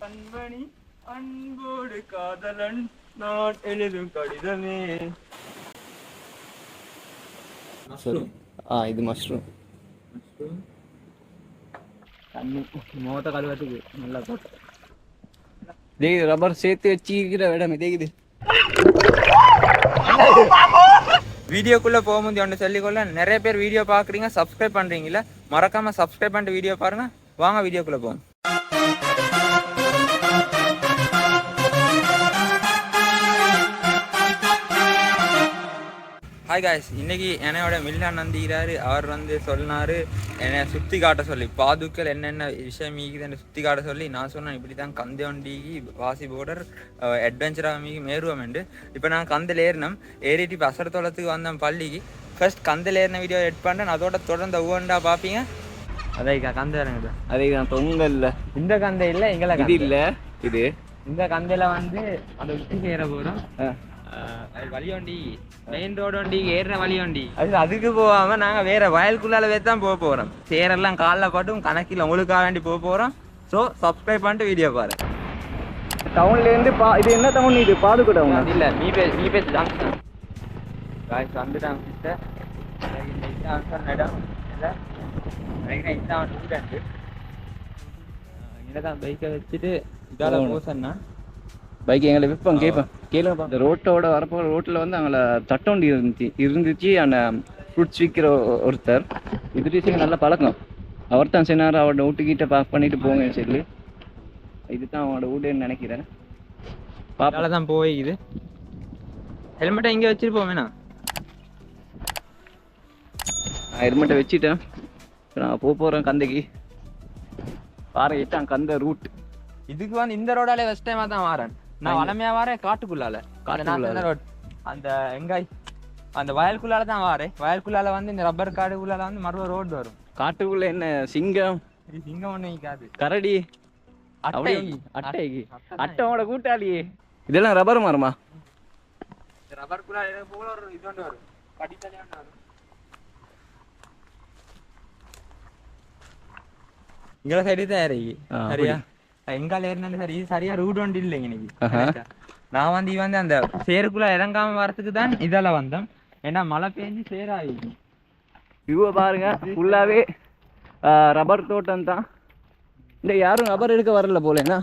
கண்மணி அன்போடு காதலன் நான் எழுதும் கடிதமே. இது மஷ்ரூம். தண்ணி மோத்த கழுவத்துக்கு நல்லா போட்டு தேகுது. ரப்பர் சேர்த்து வச்சிருக்கிற இடம் தேகுது. வீடியோக்குள்ள போகும்போது ஒன்று சொல்லிக்கொள்ள, நிறைய பேர் வீடியோ பார்க்குறீங்க, சப்ஸ்கிரைப் பண்ணுறீங்களா? மறக்காம சப்ஸ்கிரைப் பண்ணிட்டு வீடியோ பாருங்க. வாங்க வீடியோக்குள்ள போவோம். ஹாய் காய்ஸ், இன்னைக்கு என்னோட மில்லான் நந்திக்கிறாரு. அவர் சொன்னார் என்னை சுற்றி காட்ட சொல்லி, பாதுக்கள் என்னென்ன விஷயம் மீக்குதுன்னு சுற்றி காட்ட சொல்லி. நான் சொன்னேன் இப்படி தான் கந்தை வண்டிக்கு வாசி போர்டர் அட்வென்ச்சராக மீகி மேருவோம்ண்டு. இப்போ நான் கந்தில் ஏறினோம். ஏறிட்டு இப்போ அசரத்தோளத்துக்கு வந்தேன் பள்ளிக்கு. ஃபர்ஸ்ட் கந்தில் ஏறின வீடியோ எட் பண்ணுறேன். அதோட தொடர்ந்து ஒவ்வொன்றா பார்ப்பீங்க. அதைக்கா கந்தை இறங்குது. அதை நான் தொங்கல் இல்லை, இந்த கந்தை இல்லை, எங்களை இது இல்லை. இது இந்த கந்தையில் அந்த உச்சி சேர போகிறோம். வழி வண்டி மெயின் ரோடு வண்டி ஏறின வழி வண்டி அதுக்கு போகாம நாங்க வேற வயலுக்குள்ளால தான் போக போறோம். சேரெல்லாம் காலில் பாட்டும் கணக்கில் உங்களுக்காக வேண்டி போக போறோம். ஸோ சப்ஸ்கிரைப் பண்ணிட்டு வீடியோ பாரு. டவுன்ல இருந்து இது என்ன டவுன்? இது பாதுக்கு டவுன் இல்ல, மீபேஸ் ஜங்ஷன். காய்ஸ் வந்துட்டாங்க சிஸ்டர். இங்கதான் பைக்கை வச்சுட்டு இதால போசன்னா பைக் எங்களை விற்போம் கேட்பேன் கேளுப்பா. இந்த ரோட்டோட வரப்போ ரோட்டில் அங்கே தட்டோண்டி இருந்துச்சு. அந்த ஃப்ரூட்ஸ் விற்கிற ஒருத்தர் இது நல்ல பழக்கம். அவர் தான் சொன்னார், அவரோட வீட்டுக்கிட்ட பார்க் பண்ணிட்டு போங்க சொல்லி. இதுதான் அவனோட வீடுன்னு நினைக்கிறேன். பாப்பால தான் போய்க்குது. ஹெல்மெட்டை இங்கே வச்சுட்டு போவேண்ணா. ஹெல்மெட்டை வச்சுட்டேன். நான் போகிறேன் கந்தைக்கு. பாருங்க கந்த ரூட். இதுக்கு இந்த ரோடாலே ஃபர்ஸ்ட் டைமாக தான் வரேன். நான் வளமையா வரேன் காட்டுக்குள்ளால. அந்த எங்காய் அந்த வயலுக்குள்ளால தான் வரேன். வயலுக்குள்ளால இந்த ரப்பர் காடுக்குள்ளால மறுபடியும் ரோடு வரும். காட்டுக்குள்ள என்ன சிங்கம்? சிங்கம் ஒண்ணு நிக்காது. கரடி, அட்டை அட்டையோட கூட்டாளி. இதெல்லாம் ரப்பர் மரமா? ரப்பருக்குள்ளால போல ஒரு இது ஒன்று வரும், படித்தலையா வரும். இங்க சைடு தான் இறங்கி சரியா எங்கால ஏறினது சரி. இது சரியா ரூட் ஒன்று இல்லைங்க இன்னைக்கு. நான் அந்த சேருக்குள்ள இறங்காம வரத்துக்கு தான் இதெல்லாம் வந்தேன். ஏன்னா மழை பெஞ்சு சேராயிடுச்சு. இவ பாருங்க ஃபுல்லாவே ரப்பர் தோட்டம் தான். இந்த யாரும் ரப்பர் எடுக்க வரல போலேன்னா.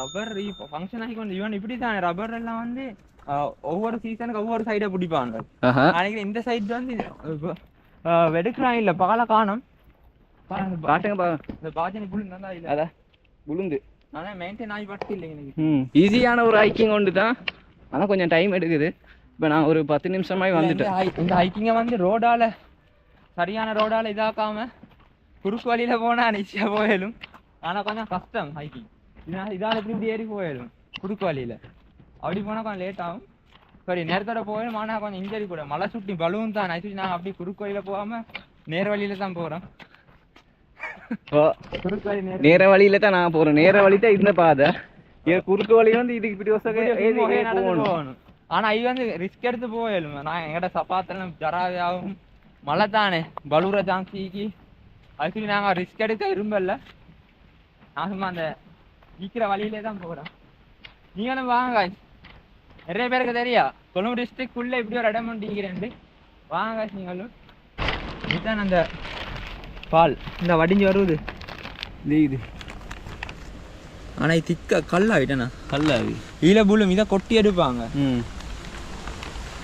ரப்பர் ஃபங்க்ஷன் ஆகிக்கொண்டு இவன் இப்படி தான் ரப்பர் எல்லாம் ஒவ்வொரு சீசனுக்கு ஒவ்வொரு சைடை பிடிப்பாங்க. நினைக்கிறேன் இந்த சைடு வெடுக்கிறான் இல்ல பாலை காணும். காட்டுங்க இந்த பாஜனை புல் நல்லா இல்லை. அதான் புழுந்து ஆனால் மெயின்டைன் ஆகி பட்டு இல்லைங்க எனக்கு. ஈஸியான ஒரு ஹைக்கிங் ஒன்று தான், ஆனால் கொஞ்சம் டைம் எடுக்குது. இப்போ நான் ஒரு 10 நிமிஷமாகி வந்துட்டேன். இந்த ஹைக்கிங்கை ரோடால் சரியான ரோடால் இதாக்காம குறுக்கு வழியில் போனால் ஈஸியாக போயிடும். ஆனால் கொஞ்சம் கஷ்டம் ஹைக்கிங். இதால் இப்படி ஏறி போயிடும் குறுக்கு வழியில். அப்படி போனால் கொஞ்சம் லேட் ஆகும். சரி நேரத்தோட போயிடும். ஆனால் கொஞ்சம் இன்ஜரி கூட மழை சுட்டி பலூன் தான். நான் அப்படி குறுக்கு வழியில் போகாமல் நேர் வழியில் தான் போகிறேன். நேர வழியில தான் நான் போறேன். நேர வழி தான் இந்த பாதை. குறுக்கு வழி இதுக்கு இப்படி போகணும். ஆனா இது ரிஸ்க் எடுத்து போயிடும். நான் எங்கிட்ட சப்பாத்தெல்லாம் ஜராவியாகும். மழை தானே பலூர ஜாங்சிக்கு அதுக்கு நாங்க ரிஸ்க் எடுக்க விரும்பல. நான் சும்மா அந்த நிக்கிற வழியிலே தான் போறேன். நீங்களும் வாங்க. நிறைய பேருக்கு தெரியா கொழும்பு டிஸ்ட்ரிக்ட் உள்ள இப்படி ஒரு இடம் பண்ணிக்கிறேன். வாங்க நீங்களும். இதுதான் அந்த பால் இந்த வடிஞ்சு வருது இது. ஆனா இது திக்க கல்லாவிட்டேண்ணா. கல்லாவி ஈல புல்லும் இதை கொட்டி எடுப்பாங்க.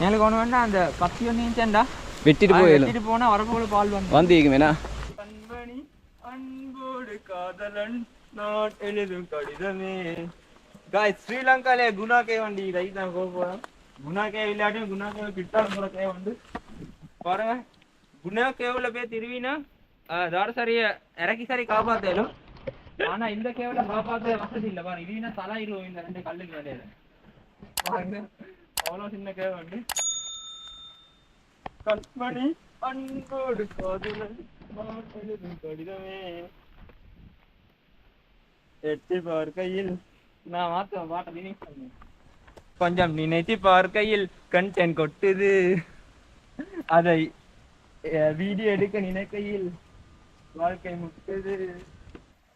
எனக்கு ஒன்று வேணா அந்த கத்தி ஒன்றுண்டா வெட்டிட்டு போனா வரப்போல பால் வந்தீங்கண்ணா. கண்மணி அன்போடு காதலன் நான் எழுதும் கடிதமே. காய் ஸ்ரீலங்காலே குணா கே வண்டி தான் போக போறோம். குணா கே இல்லாட்டியும் குணா கே கிட்ட போற கே பாருங்க. குணா கேவுல போய் திருவினா தாரசாரிய இறக்கி சரி காப்பாத்தேலும். ஆனா இந்த கேவல காப்பாத்த வசதி இல்ல. பாருங்க இதுனா தலாயிரும் இந்த 2 கல்லுக்கு வேலையில. பாருங்க அவ்வளோ சின்ன கேவண்டு. கண்மணி அன்போடு காதலன் நான் எழுதும் கடிதமே. எட்டி பார்க்கையில் நான் மாத்த பாட்ட நினைக்கிறேன். கொஞ்சம் நினைத்து பார்க்கையில் கண்டென்ட் கொட்டுது. அதை வீடியோ எடுக்க நினைக்கையில் வாழ்க்கை முட்டுது.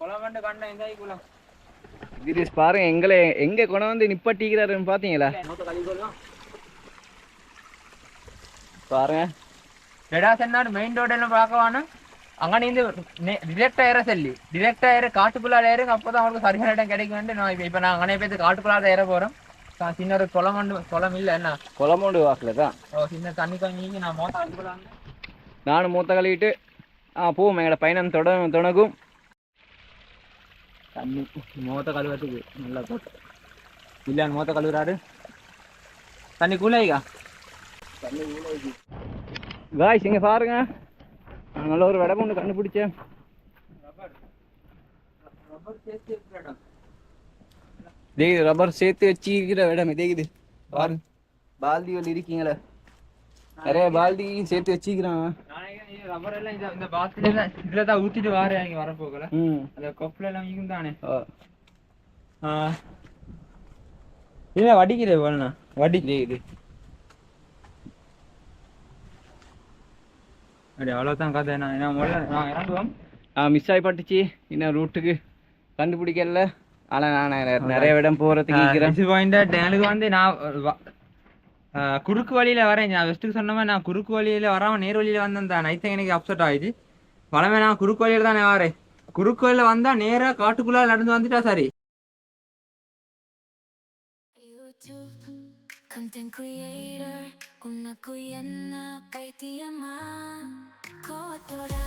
குளம் கண்ட இந்த குளம் திடீர் பாருங்க எங்களை எங்க கொண்டு வந்து நிப்பட்டிக்கிறாருன்னு பாத்தீங்களா பாருங்க ரெடாசன்னாடு மெயின் ரோடு எல்லாம் பார்க்கவானு அங்கே நீந்து டிரெக்ட் ஏற சொல்லி டிரெக்ட் ஏற காட்டுக்குள்ளால ஏறுங்க அப்போதான் அவங்களுக்கு சரியான இடம் கிடைக்கும். நான் இப்போ நான் அங்கே போய் காட்டுக்குள்ளால ஏற போறோம். சின்ன ஒரு குளம் இல்லை என்ன குளமோண்டு வாக்குல தான் சின்ன தண்ணி கொஞ்சம் நான் மோத்த கழிக்கலாம். நானும் மூத்த கழுவிட்டு போவோம் எங்களோட பயணம் தொடங்கும். தண்ணி மோத்த கழுவத்துக்கு நல்லா போட்டு இல்லைன்னு மோத்த கழுவுறாரு. தண்ணி கூலாயிக்கா தண்ணி கூலாயிக்கு காய்ஸ் இங்கே பாருங்க நல்ல ஒரு இடம் ஒன்று கண்டுபிடிச்சேன். ரப்பர் சேர்த்து வச்சிருக்கிற இடம் இதேக்குது பாருங்க. பால்தி ஒன்று இருக்கீங்களே நிறைய பால்தி சேர்த்து வச்சிக்கிறான். ரப்பர் எல்லாம் இந்த பாத்துல இதுல தான் ஊத்திட்டு வாரேன் இங்க வரப்போகல. அந்த கொப்புல எல்லாம் இங்க தானே இல்ல வடிக்கிறே வேணா வடிக்கிறே இது அப்படி அவ்வளோதான் கதை. நான் முதல்ல நான் இறங்குவோம். மிஸ் ஆகி பட்டுச்சு இன்னும் ரூட்டுக்கு கண்டுபிடிக்கல. ஆனால் நான் நிறைய இடம் போகிறதுக்கு எனக்கு வந்து நான் குறுக்கு வழியில வரேன். நான் வெஸ்ட்டுக்கு சொன்ன மாதிரி நான் குறுக்கு வழியில வராம நேர் வழியில வந்தேன் தான் நைட் எனக்கு அப்செட் ஆயிடுச்சு. வளமே நான் குறுக்கு வழியில தானே வரேன். குறுக்கு வழியில வந்தா நேரா காட்டுக்குள்ள நடந்து வந்துட்டா சரி. Content creator, unaku yana kaitiyama kotora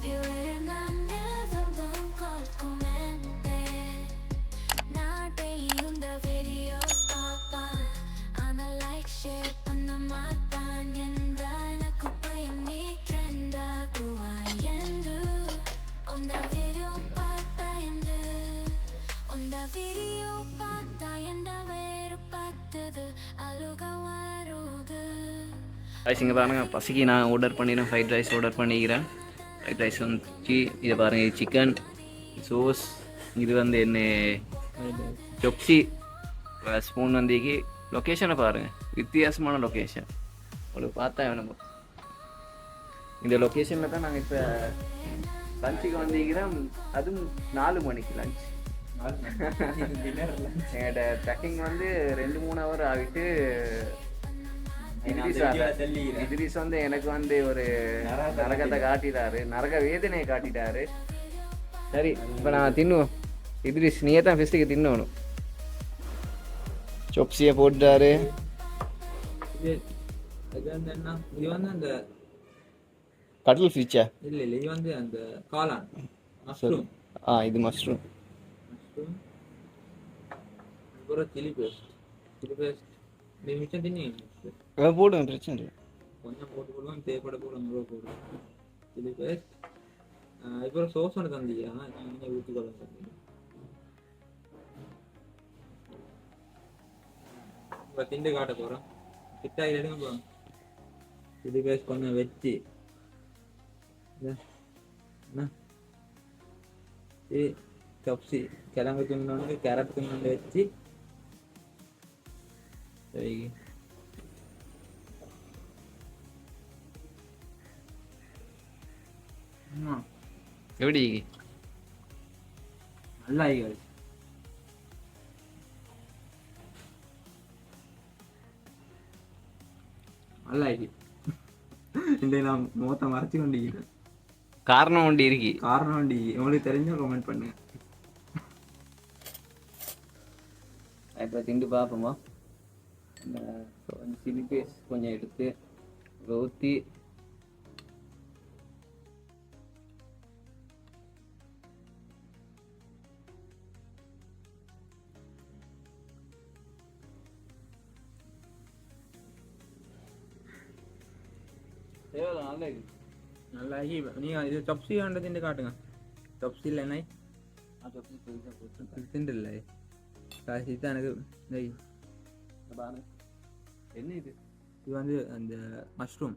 viverna nevadam kalkumente na daily unda videos papa ana like share panna matan yendana kupayani trenda kuayendu unda video pata yendu unda video pata yenda veru patadu rice இங்கே பாருங்கள் பசிக்கு நான் order பண்ணிடுறேன். Fried rice order பண்ணிக்கிறேன். Fried rice வந்துச்சு. இதை பாருங்கள் chicken sous இது வந்து என்ன சொப்சி ஸ்பூன் வந்திக்கு. லொக்கேஷனை பாருங்கள் வித்தியாசமான லொக்கேஷன் உங்களுக்கு பார்த்தா வேணும். இந்த லொக்கேஷனில் தான் நாங்கள் இப்போ லஞ்சுக்கு வந்திக்கிறோம். அதுவும் 4 மணிக்கு லஞ்ச். எங்கள்கிட்ட ட்ரெக்கிங் வந்து 2-3 ஹவர் ஆகிட்டு இதிரிஸ் வந்து எனக்கு வந்து ஒரு நரகத்தை காட்டிட்டாரு, நரக வேதனையை காட்டிட்டாரு. சரி இப்போ நான் தின்னுவோம். இதிரிஸ் நீயே தான் ஃபெஸ்ட்டுக்கு தின்னணும். சொப்ஸியை போட்டுட்டாரு. இது வந்து அந்த கடல் ஃபிஷ்ஷா இல்லை இல்லை இது வந்து அந்த காளான் மஷ்ரூம். இது மஷ்ரூம் அப்புறம் சில்லி பேஸ்ட் நீ மிச்சம் தின்னி போடுவேன் பிரச்சனை இல்லை. கொஞ்சம் போடுவோம் தேவைப்பட போடுவோம் சில்லி பேஸ்ட். அப்புறம் சோஸ் ஒன்று தந்தியா நீங்கள் ஊற்றிக்கொள்ள தந்தீங்க. இப்போ திண்டு காட்ட போகிறோம். கிட்டாயில் எடுங்க போகிறோம். சில்லி பேஸ்ட் கொஞ்சம் வச்சு என்ன சொப்சி கிழங்கு துண்டு கேரட் துண்டு வச்சு சரி எப்படி நல்லா ஆகி நல்லா ஆகி இந்த நான் முகத்தை மறைச்சு கொண்டிருக்கிறேன். காரணம் ஒண்டி இருக்கு. காரணம் ஒண்டி உங்களுக்கு தெரிஞ்ச கமெண்ட் பண்ணுங்க. இப்போ திண்டு பார்ப்போமா. கொஞ்சம் சில்லி பேஸ்ட் கொஞ்சம் எடுத்து ஊற்றி நல்லா ஆகி நீங்கள் இது சொப்சி வேண்ட திண்டு காட்டுங்க. சொப்சி இல்லை என்ன திண்டு இல்லை இதுதான் எனக்கு என்ன இது இது வந்து அந்த மஷ்ரூம்.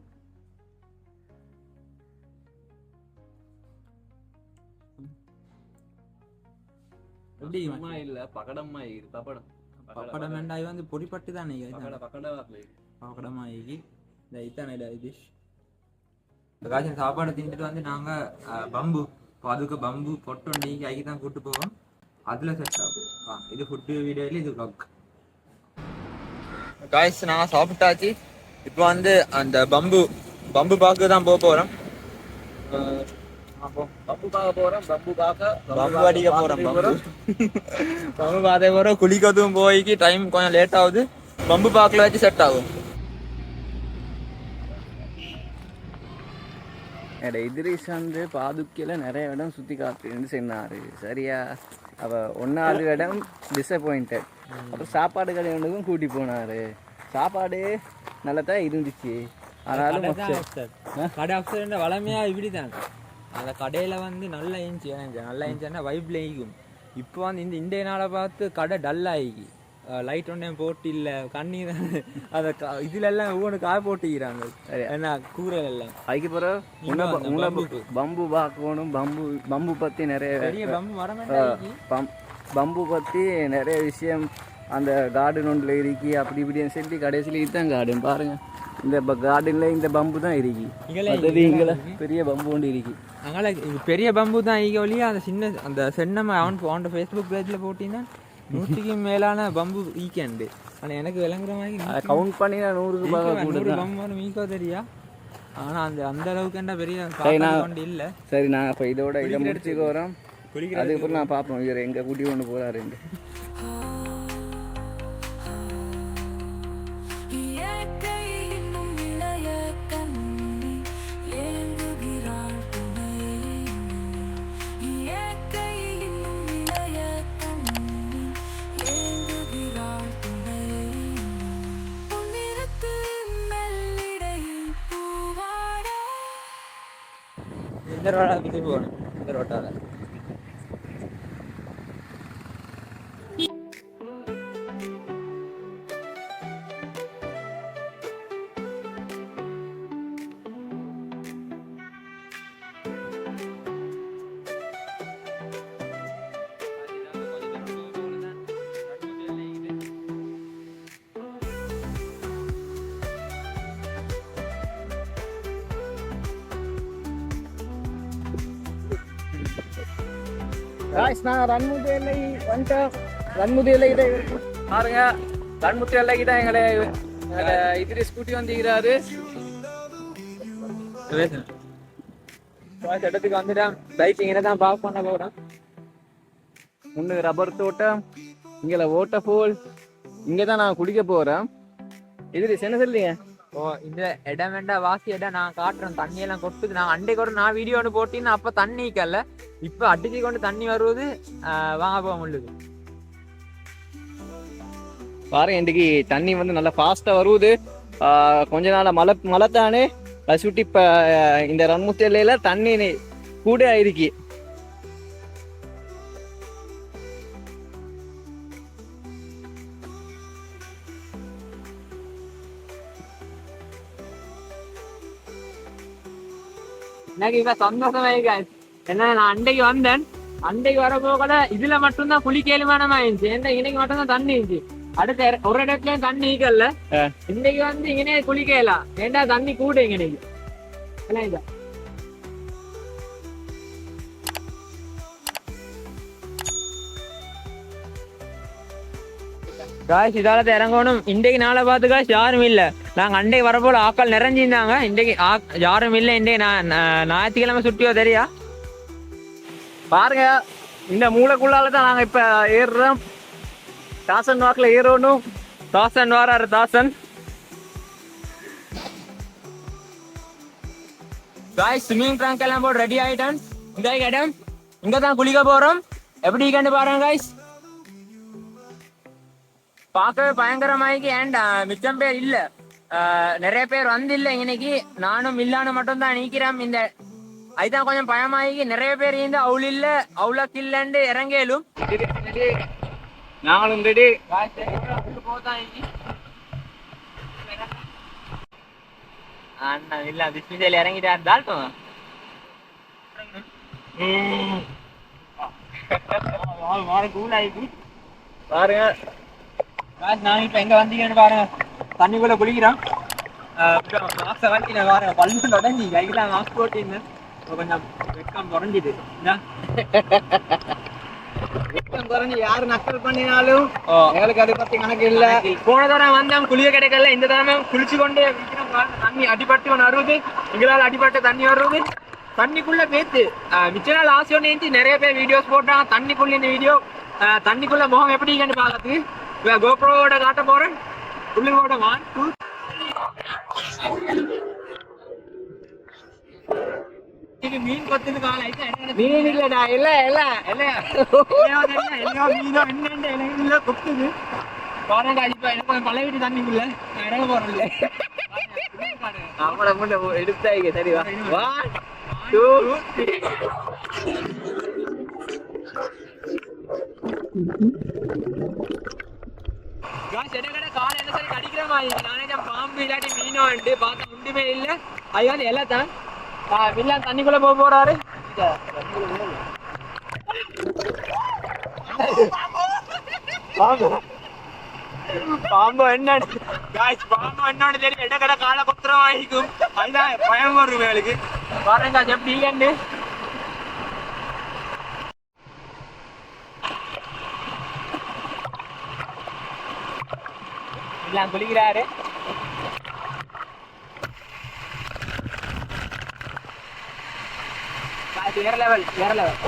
எப்படி இல்லை பக்கடமா பப்படம் பப்படம் வேண்டாம். இது வந்து பொடிப்பட்டு தானே பக்கடமா ஆகி இந்த இதுதானே டிஷ். காய்ச்சல் சாப்பாடு தின்ட்டு வந்து நாங்கள் பம்பு அதுக்கு பம்பு பொட்டொண்டி கைக்கு தான் கூட்டு போவோம். அதுல செட் ஆகும். இது ஃபுட்டு வீடியோல இது vlog. காய்ஸ் நான் சாப்பிட்டாச்சு. இப்போ வந்து அந்த பம்பு பார்க்க தான் போறோம். பம்பு பார்க்க போறோம். பம்பு அடிக்க போறோம். பம்பு பார்த்தே போறோம். குளிக்கிறதும் போய்க்கு டைம் கொஞ்சம் லேட் ஆகுது. பம்பு பார்க்கல வச்சு செட் ஆகும். இத்ரிஸ் வந்து பாதுக்கையில நிறைய இடம் சுத்தி காட்டுன்னு சொன்னாரு. சரியா? அவ 1வது இடம் டிசப்பாயிண்டட். அப்புறம் சாப்பாடு கடைகளுக்கும் கூட்டி போனாரு. சாப்பாடு நல்லா தான் இருந்துச்சு. ஆனாலும் கடை ஆப்ஷன் வளமையா இப்படிதான். அந்த கடையில வந்து நல்லா இருந்துச்சுன்னா வைப்ல ஈகும். இப்போ வந்து இந்த நாளை பார்த்து கடை டல் ஆகி லைட் ஒன்னே போட்டு இல்லை கண்ணி அந்த இதுல எல்லாம் ஒவ்வொன்று காய போட்டுக்கிறாங்க. என்ன கூரை எல்லாம் அதுக்கு பிறகு பம்பு பார்க்கணும். பம்பு பத்தி நிறைய பம்பு பத்தி நிறைய விஷயம் அந்த கார்டன் ஒன்றில் இருக்கு. அப்படி இப்படின்னு சொல்லி கடைசியில் இதுதான் கார்டன் பாருங்க. இந்த கார்டன்ல இந்த பம்பு தான் இருக்கு. பெரிய பம்பு ஒன்று இருக்கு. அதனால பெரிய பம்பு தான் ஈக ஒழிய அந்த சின்ன அந்த சென்னம்மா அவன் ஃபேஸ்புக் பேஜில் போட்டிங்கன்னா 100க்கு மேலான பம்பு ஈக்கண்டு. ஆனால் எனக்கு விளங்குற மாதிரி கவுண்ட் பண்ணி 100 பம்பு ஈக்கோ தெரியா. ஆனால் அந்த அளவுக்கு என்ன பெரிய கொண்டு இல்லை. சரி நான் இப்போ இதை முடிச்சுக்க வரோம். அதுக்கப்புறம் நான் பார்ப்போம் இவர் எங்கே கூட்டி கொண்டு போகிறாருண்டு. இந்த ரோட்டா சுற்றி போகணும். இந்த ரோட்டாவில் பாருங்க ரன்முத்தி எல்லைக்கு தான் எங்களை இத்ரிஸ் கூட்டி வந்துக்கிறாரு. இடத்துக்கு வந்துட்டேன். பைக் இங்கே தான் பார்க் பண்ண போகிறேன். முன்னுக்கு ரப்பர் தோட்டம், இங்கே வாட்டர் ஃபால். இங்கே தான் நான் குளிக்க போகிறேன். இத்ரிஸ் என்ன சொல்றீங்க? இந்த இடம் வேண்டாம் வாசி இடம் நான் காட்டுறேன். தண்ணியெல்லாம் கொட்டுது. நான் அன்றைக்கு ஒரு நான் வீடியோ ஒன்று போட்டின்னு அப்போ தண்ணி கல்ல இப்போ அடிச்சு கொண்டு தண்ணி வருவது வாங்க போக முடியுது. பாருங்க இன்றைக்கு தண்ணி வந்து நல்லா ஃபாஸ்ட்டாக வருது. கொஞ்ச நாள் மழை தானே சுட்டி. இப்போ இந்த ரன்முத்தி எல்லையில தண்ணி கூட ஆயிருக்கு. எனக்கு இப்ப சந்தோஷமா இருக்கு. என்ன நான் அன்றைக்கு வந்தேன். அன்றைக்கு வரப்போ கூட இதுல மட்டும்தான் குளிக்கலுமானமா இருந்துச்சு. இன்னைக்கு மட்டும்தான் தண்ணி இருந்துச்சு. அடுத்த ஒரு இடத்துலயும் தண்ணி ஈக்கல்ல. இன்னைக்கு வந்து இங்கனே குளிக்கலாம். ஏண்டா தண்ணி கூட இன்னைக்கு என்ன இதா காய்ச்சி இதாலத்தை இறங்கணும். இன்றைக்கு நாளை பார்த்து காய்ச்சி யாரும் இல்லை. நாங்கள் அன்றைக்கு வரப்போல ஆக்கள் நிறைஞ்சிருந்தாங்க. இன்றைக்கு யாரும் இல்லை. இன்றைக்கு ஞாயிற்றுக்கிழமை சுட்டியோ தெரியா. பாருங்க இந்த மூளைக்குள்ளால தான் நாங்கள் இப்போ ஏறுறோம். தாசன் வாக்கில் ஏறணும். தாசன் வாராரு. தாசன் காய்ச்சி ஸ்விம்மிங் ட்ராங்க் எல்லாம் போட்டு ரெடி ஆகிட்டேன். இந்த இடம் இங்கே தான் குளிக்க போகிறோம். எப்படி கண்டு பாருங்க காய்ஸ். பார்க்கவே பயங்கரமாயிக்கு. ஏண்ட் மிச்சம் பேர் இல்ல, நிறைய பேர் வந்து இல்ல இன்னைக்கு. நானும் இல்லான்னு மட்டும் தான் நிக்கிறேன். இந்த அதுதான் கொஞ்சம் பயமாயிக்கு. நிறைய பேர் இருந்து அவ்வளோ இல்ல அவ்வளோக்கு இல்லன்னு இறங்கலும். நாங்களும் ரெடி. அண்ணா இல்ல பிஸ்மிசையில் இறங்கிட்டார். தாழ்த்தோம் பாருங்க நான் இப்ப எங்க வந்தீங்கன்னு பாருங்க. தண்ணிக்குள்ள குளிக்கிறோம். பாருங்க பல்லு உடஞ்சி கைக்கெல்லாம் மாஸ்க் போட்டிருந்தேன். கொஞ்சம் வெக்கம் குறைஞ்சிது குறைஞ்சி யாரு நக்கல் பண்ணினாலும் எங்களுக்கு அதை பத்தி கணக்கு இல்ல. போன தடவை வந்தோம் குளிய கிடைக்கல, இந்த தடவை குளிச்சு கொண்டே தண்ணி அடிபட்டு ஒன்று வருது, எங்களால் அடிபட்டு தண்ணி வருது தண்ணிக்குள்ள பேத்து மிச்ச நாள் ஆசை ஒன்று நிறைய பேர் வீடியோஸ் போட்டாங்க தண்ணிக்குள்ள. இந்த வீடியோ தண்ணிக்குள்ள முகம் எப்படி பார்க்கறதுக்கு கோப்ரோவோட காட்ட போறேன். உள்ளுவோட 1 2 மீன் கொத்துக்கு கால மீன் இல்லடா இல்ல இல்ல மீனோ என்ன கொத்துது பாருங்க. இப்ப எனக்கு பழைய வீட்டு தண்ணிக்குள்ள இறங்க போறேன் இல்லை அவங்கள முன்ன எடுத்தாங்க. சரிவா 1 2 கால என்ன சரி கடிக்கிற மாதிரி நானே பாம்பு இல்லாட்டி மீனோ வந்து பார்த்தா ஒன்றுமே இல்லை. அது எல்லாம் தான் வில்லான் தண்ணிக்குள்ள போக போறாரு. பாம்பு என்னன்னு பாம்பு என்னன்னு தெரியும். எட கடை காலை குத்திரம் வாங்கிக்கும். அதுதான் பயம் வரும் வேலைக்கு பாருங்க எப்படி கண்டு எல்லாம் குளிக்கிறாரு. வேற லெவல் வேற லெவல்.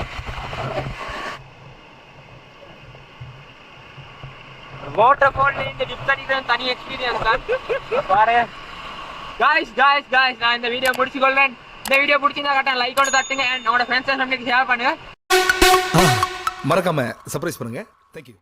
வாட்டர் ஃபால் இந்த டிப் அடிக்கிறது தனி எக்ஸ்பீரியன்ஸ் தான் பாரு. காய்ஸ் நான் இந்த வீடியோ முடிச்சுக்கொள்றேன். இந்த வீடியோ பிடிச்சிருந்தா கரெக்டாக லைக் கொண்டு தட்டுங்க. உங்களோட ஃப்ரெண்ட்ஸ் அண்ட் ஃபேமிலிக்கு ஷேர் பண்ணுங்க. மறக்காம சர்ப்ரைஸ் பண்ணுங்க. தேங்க்யூ.